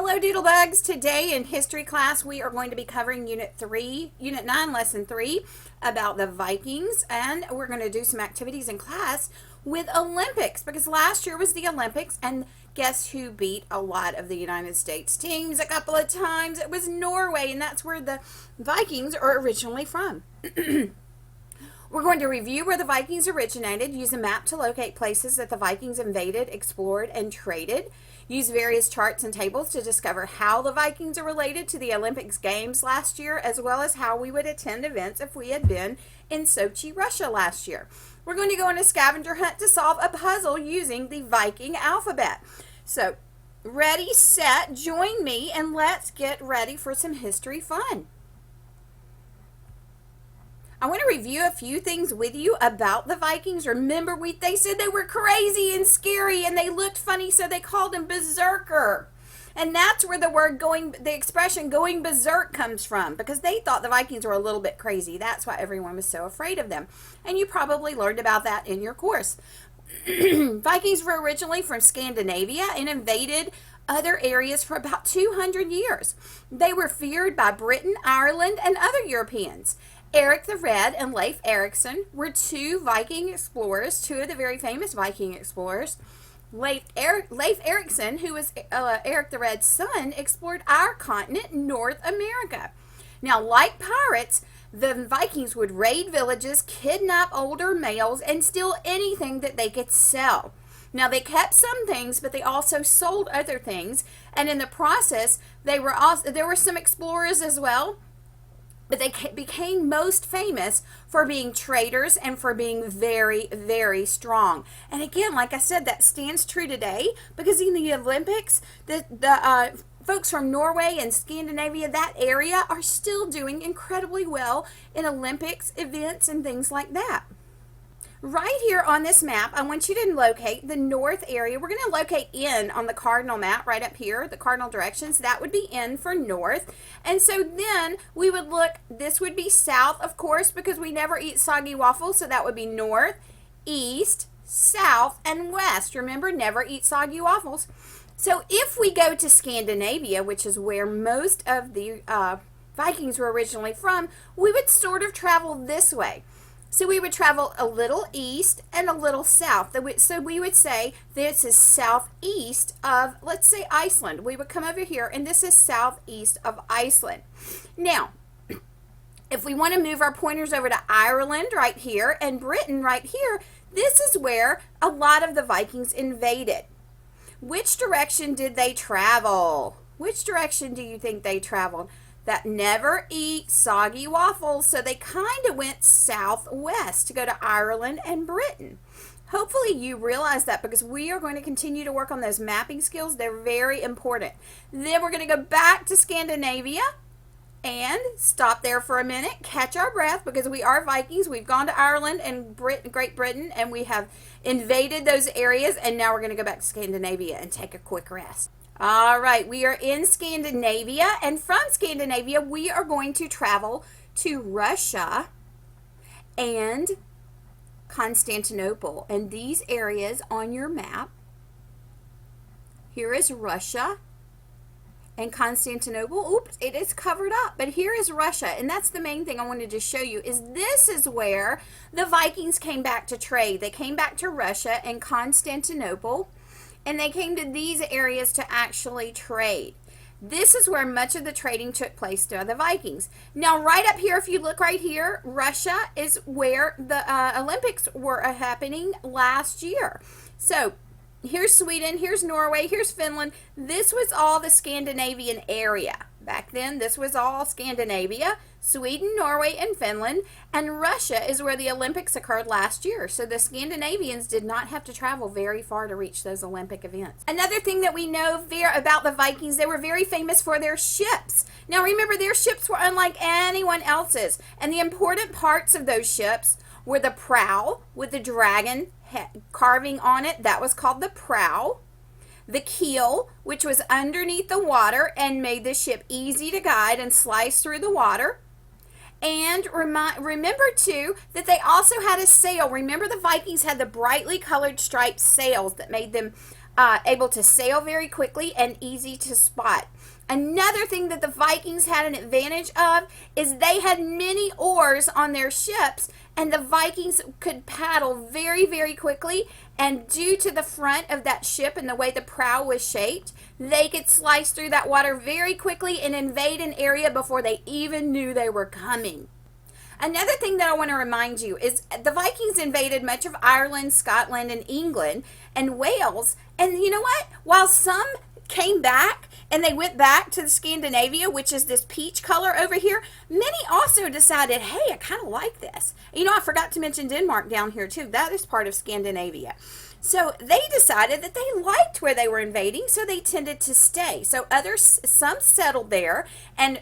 Hello Doodlebugs. Today in history class we are going to be covering Unit 9, Lesson 3 about the Vikings, and we're going to do some activities in class with Olympics because last year was the Olympics, and guess who beat a lot of the United States teams a couple of times? It was Norway, and that's where the Vikings are originally from. We're going to review where the Vikings originated, use a map to locate places that the Vikings invaded, explored, and traded, use various charts and tables to discover how the Vikings are related to the Olympics Games last year, as well as how we would attend events if we had been in Sochi, Russia last year. We're going to go on a scavenger hunt to solve a puzzle using the Viking alphabet. So, ready, set, join me, and let's get ready for some history fun. I want to review a few things with you about the Vikings. Remember, they said they were crazy and scary and they looked funny, so they called them berserker. And that's where the expression going berserk comes from, because they thought the Vikings were a little bit crazy. That's why everyone was so afraid of them. And you probably learned about that in your course. Vikings were originally from Scandinavia and invaded other areas for about 200 years. They were feared by Britain, Ireland, and other Europeans. Eric the Red and Leif Erikson were two Viking explorers, two of the very famous Viking explorers. Leif Erikson, who was Eric the Red's son, explored our continent, North America. Now, like pirates, the Vikings would raid villages, kidnap older males, and steal anything that they could sell. Now, they kept some things, but they also sold other things, and in the process, there were some explorers as well. But they became most famous for being traders and for being very, very strong. And again, like I said, that stands true today, because in the Olympics, the folks from Norway and Scandinavia, that area, are still doing incredibly well in Olympics events and things like that. Right here on this map, I want you to locate the north area. We're going to locate N on the cardinal map right up here, the cardinal directions. That would be N for north. And so then we would look, this would be south, of course, because we never eat soggy waffles. So that would be north, east, south, and west. Remember, never eat soggy waffles. So if we go to Scandinavia, which is where most of the Vikings were originally from, we would sort of travel this way. So we would travel a little east and a little south. So we would say this is southeast of, let's say, Iceland. We would come over here, and this is southeast of Iceland. Now, if we want to move our pointers over to Ireland right here and Britain right here, this is where a lot of the Vikings invaded. Which direction did they travel? Which direction do you think they traveled? That never eat soggy waffles, so they kind of went southwest to go to Ireland and Britain. Hopefully you realize that, because we are going to continue to work on those mapping skills. They're very important. Then we're going to go back to Scandinavia and stop there for a minute, catch our breath, because we are Vikings. We've gone to Ireland and Great Britain, and we have invaded those areas, and now we're going to go back to Scandinavia and take a quick rest. All right, we are in Scandinavia, and from Scandinavia, we are going to travel to Russia and Constantinople. And these areas on your map, here is Russia and Constantinople. Oops, it is covered up, but here is Russia, and that's the main thing I wanted to show you, is this is where the Vikings came back to trade. They came back to Russia and Constantinople, and they came to these areas to actually trade. This is where much of the trading took place to the Vikings. Now, right up here, if you look right here, Russia is where the Olympics were happening last year. So here's Sweden, here's Norway, here's Finland. This was all the Scandinavian area. Back then, this was all Scandinavia, Sweden, Norway, and Finland, and Russia is where the Olympics occurred last year. So the Scandinavians did not have to travel very far to reach those Olympic events. Another thing that we know about the Vikings, they were very famous for their ships. Now remember, their ships were unlike anyone else's, and the important parts of those ships were the prow with the dragon carving on it. That was called the prow. The keel, which was underneath the water and made the ship easy to guide and slice through the water. And remember, too, that they also had a sail. Remember, the Vikings had the brightly colored striped sails that made them able to sail very quickly and easy to spot. Another thing that the Vikings had an advantage of is they had many oars on their ships, and the Vikings could paddle very, very quickly. And due to the front of that ship and the way the prow was shaped, they could slice through that water very quickly and invade an area before they even knew they were coming. Another thing that I want to remind you is the Vikings invaded much of Ireland, Scotland, and England, and Wales. And you know what? While some came back and they went back to the Scandinavia, which is this peach color over here, many also decided, hey, I kind of like this. I forgot to mention Denmark down here too. That is part of Scandinavia. So they decided that they liked where they were invading, so they tended to stay. So some settled there and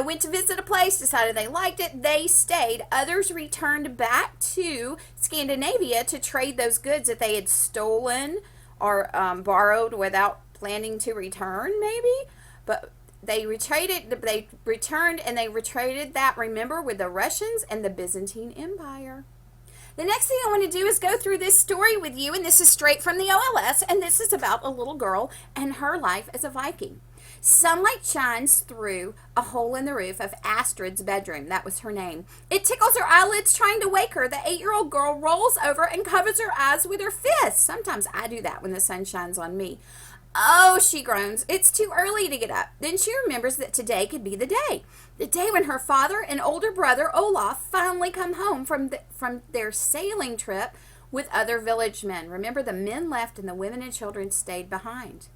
went to visit a place, decided they liked it, they stayed. Others returned back to Scandinavia to trade those goods that they had stolen or borrowed without planning to return, maybe. But they returned and they retraded that, remember, with the Russians and the Byzantine Empire. The next thing I want to do is go through this story with you, and this is straight from the OLS, and this is about a little girl and her life as a Viking. Sunlight shines through a hole in the roof of Astrid's bedroom. That was her name. It tickles her eyelids, trying to wake her. The 8-year-old girl rolls over and covers her eyes with her fist. Sometimes I do that when the sun shines on me. Oh, she groans. It's too early to get up. Then she remembers that today could be the day. The day when her father and older brother Olaf finally come home from their sailing trip with other village men. Remember, the men left and the women and children stayed behind.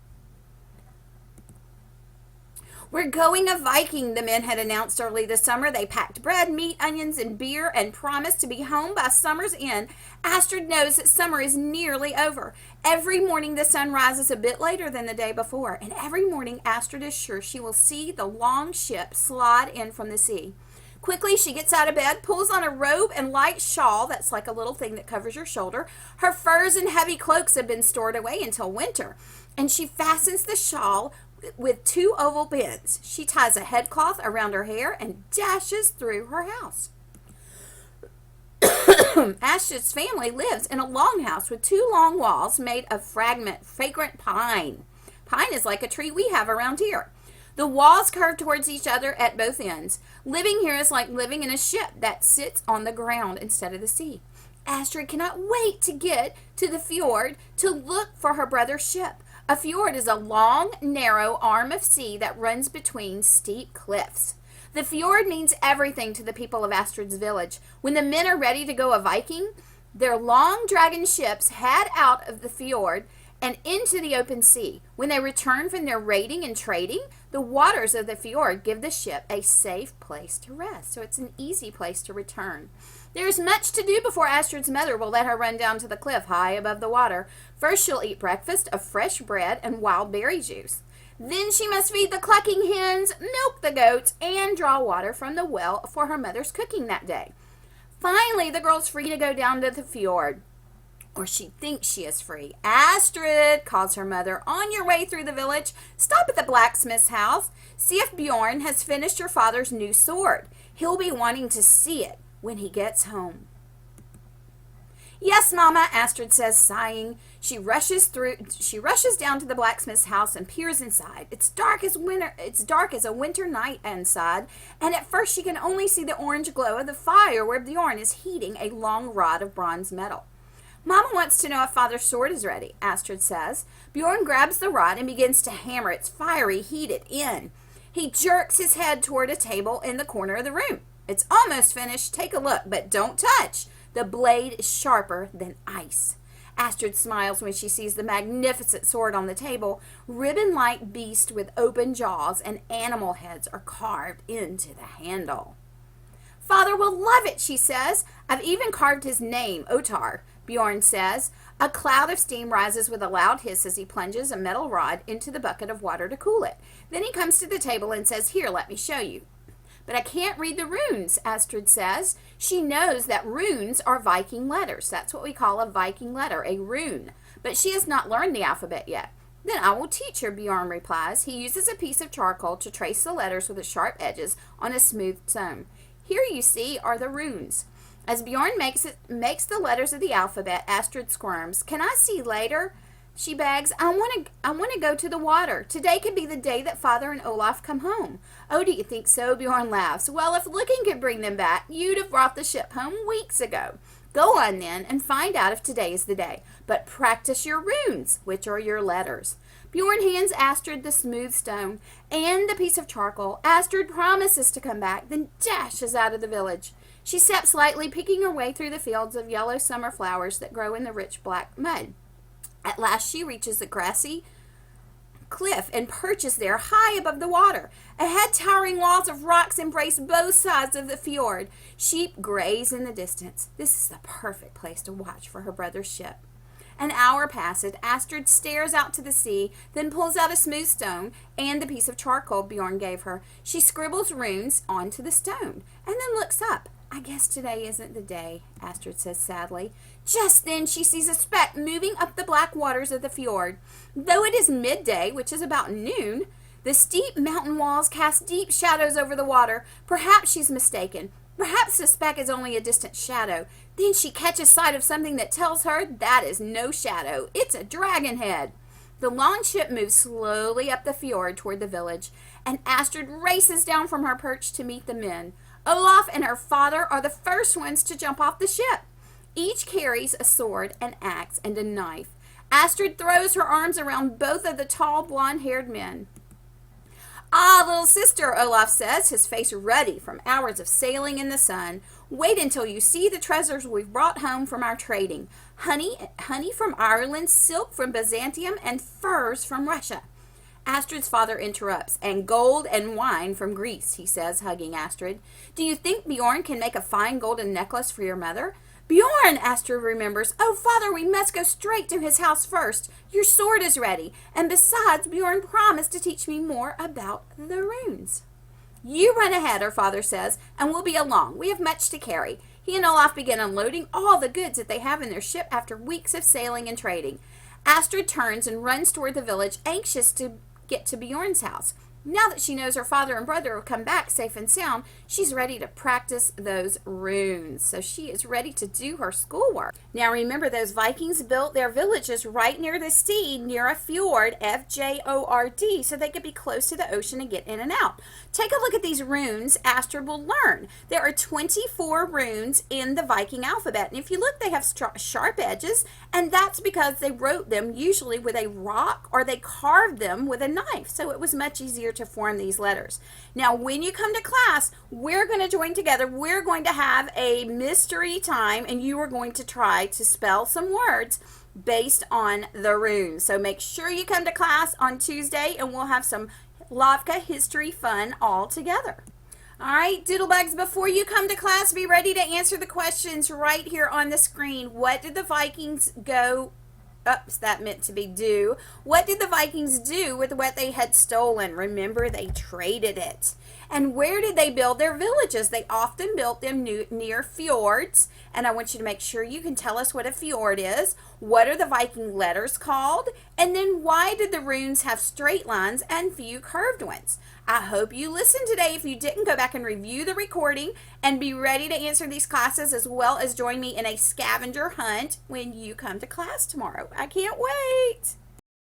We're going a Viking, the men had announced early this summer. They packed bread, meat, onions, and beer and promised to be home by summer's end. Astrid knows that summer is nearly over. Every morning the sun rises a bit later than the day before, and every morning Astrid is sure she will see the long ship slide in from the sea. Quickly, she gets out of bed, pulls on a robe and light shawl. That's like a little thing that covers your shoulder. Her furs and heavy cloaks have been stored away until winter, and she fastens the shawl with 2 oval pins. She ties a headcloth around her hair and dashes through her house. Astrid's family lives in a longhouse with 2 long walls made of fragrant pine. Pine is like a tree we have around here. The walls curve towards each other at both ends. Living here is like living in a ship that sits on the ground instead of the sea. Astrid cannot wait to get to the fjord to look for her brother's ship. A fjord is a long, narrow arm of sea that runs between steep cliffs. The fjord means everything to the people of Astrid's village. When the men are ready to go a Viking, their long dragon ships head out of the fjord and into the open sea. When they return from their raiding and trading, the waters of the fjord give the ship a safe place to rest. So it's an easy place to return. There is much to do before Astrid's mother will let her run down to the cliff high above the water. First, she'll eat breakfast of fresh bread and wild berry juice. Then she must feed the clucking hens, milk the goats, and draw water from the well for her mother's cooking that day. Finally, the girl's free to go down to the fjord. Or she thinks she is free. Astrid, calls her mother, on your way through the village, stop at the blacksmith's house. See if Bjorn has finished your father's new sword. He'll be wanting to see it when he gets home. Yes, Mama, Astrid says, sighing. She rushes down to the blacksmith's house and peers inside. It's dark as a winter night inside, and at first she can only see the orange glow of the fire where Bjorn is heating a long rod of bronze metal. Mama wants to know if Father's sword is ready, Astrid says. Bjorn grabs the rod and begins to hammer its fiery heated end. He jerks his head toward a table in the corner of the room. It's almost finished. Take a look, but don't touch. The blade is sharper than ice. Astrid smiles when she sees the magnificent sword on the table. Ribbon-like beast with open jaws and animal heads are carved into the handle. Father will love it, she says. I've even carved his name, Otar, Bjorn says. A cloud of steam rises with a loud hiss as he plunges a metal rod into the bucket of water to cool it. Then he comes to the table and says, Here, let me show you. But I can't read the runes, Astrid says. She knows that runes are Viking letters. That's what we call a Viking letter, a rune. But she has not learned the alphabet yet. Then I will teach her, Bjorn replies. He uses a piece of charcoal to trace the letters with the sharp edges on a smooth stone. Here, you see, are the runes. As Bjorn makes the letters of the alphabet, Astrid squirms. Can I see later? She begs, I want to go to the water. Today could be the day that Father and Olaf come home. Oh, do you think so? Bjorn laughs. Well, if looking could bring them back, you'd have brought the ship home weeks ago. Go on then and find out if today is the day. But practice your runes, which are your letters. Bjorn hands Astrid the smooth stone and the piece of charcoal. Astrid promises to come back, then dashes out of the village. She steps lightly, picking her way through the fields of yellow summer flowers that grow in the rich black mud. At last she reaches the grassy cliff and perches there high above the water. Ahead, towering walls of rocks embrace both sides of the fjord. Sheep graze in the distance. This is the perfect place to watch for her brother's ship. An hour passes. Astrid stares out to the sea, then pulls out a smooth stone and the piece of charcoal Bjorn gave her. She scribbles runes onto the stone and then looks up. I guess today isn't the day, Astrid says sadly. Just then she sees a speck moving up the black waters of the fjord. Though it is midday, which is about noon, the steep mountain walls cast deep shadows over the water. Perhaps she's mistaken. Perhaps the speck is only a distant shadow. Then she catches sight of something that tells her that is no shadow. It's a dragon head. The long ship moves slowly up the fjord toward the village, and Astrid races down from her perch to meet the men. Olaf and her father are the first ones to jump off the ship. Each carries a sword, an axe, and a knife. Astrid throws her arms around both of the tall, blonde-haired men. Ah, little sister, Olaf says, his face ruddy from hours of sailing in the sun. Wait until you see the treasures we've brought home from our trading. Honey from Ireland, silk from Byzantium, and furs from Russia. Astrid's father interrupts. And gold and wine from Greece, he says, hugging Astrid. Do you think Bjorn can make a fine golden necklace for your mother? Bjorn, Astrid remembers. Oh, father, we must go straight to his house first. Your sword is ready. And besides, Bjorn promised to teach me more about the runes. You run ahead, her father says, and we'll be along. We have much to carry. He and Olaf begin unloading all the goods that they have in their ship after weeks of sailing and trading. Astrid turns and runs toward the village, anxious to get to Bjorn's house. Now that she knows her father and brother have come back safe and sound, she's ready to practice those runes. So she is ready to do her schoolwork. Now remember, those Vikings built their villages right near the sea, near a fjord, F-J-O-R-D, so they could be close to the ocean and get in and out. Take a look at these runes Astrid will learn. There are 24 runes in the Viking alphabet, and if you look, they have sharp edges, and that's because they wrote them usually with a rock or they carved them with a knife, so it was much easier to form these letters. Now, when you come to class, we're going to join together. We're going to have a mystery time, and you are going to try to spell some words based on the runes. So make sure you come to class on Tuesday, and we'll have some Lavka history fun all together. All right, Doodlebugs, before you come to class, be ready to answer the questions right here on the screen. What did the Vikings go... Oops, that meant to be do. What did the Vikings do with what they had stolen? Remember, they traded it. And where did they build their villages? They often built them near fjords. And I want you to make sure you can tell us what a fjord is. What are the Viking letters called? And then why did the runes have straight lines and few curved ones? I hope you listened today. If you didn't, go back and review the recording and be ready to answer these classes, as well as join me in a scavenger hunt when you come to class tomorrow. I can't wait.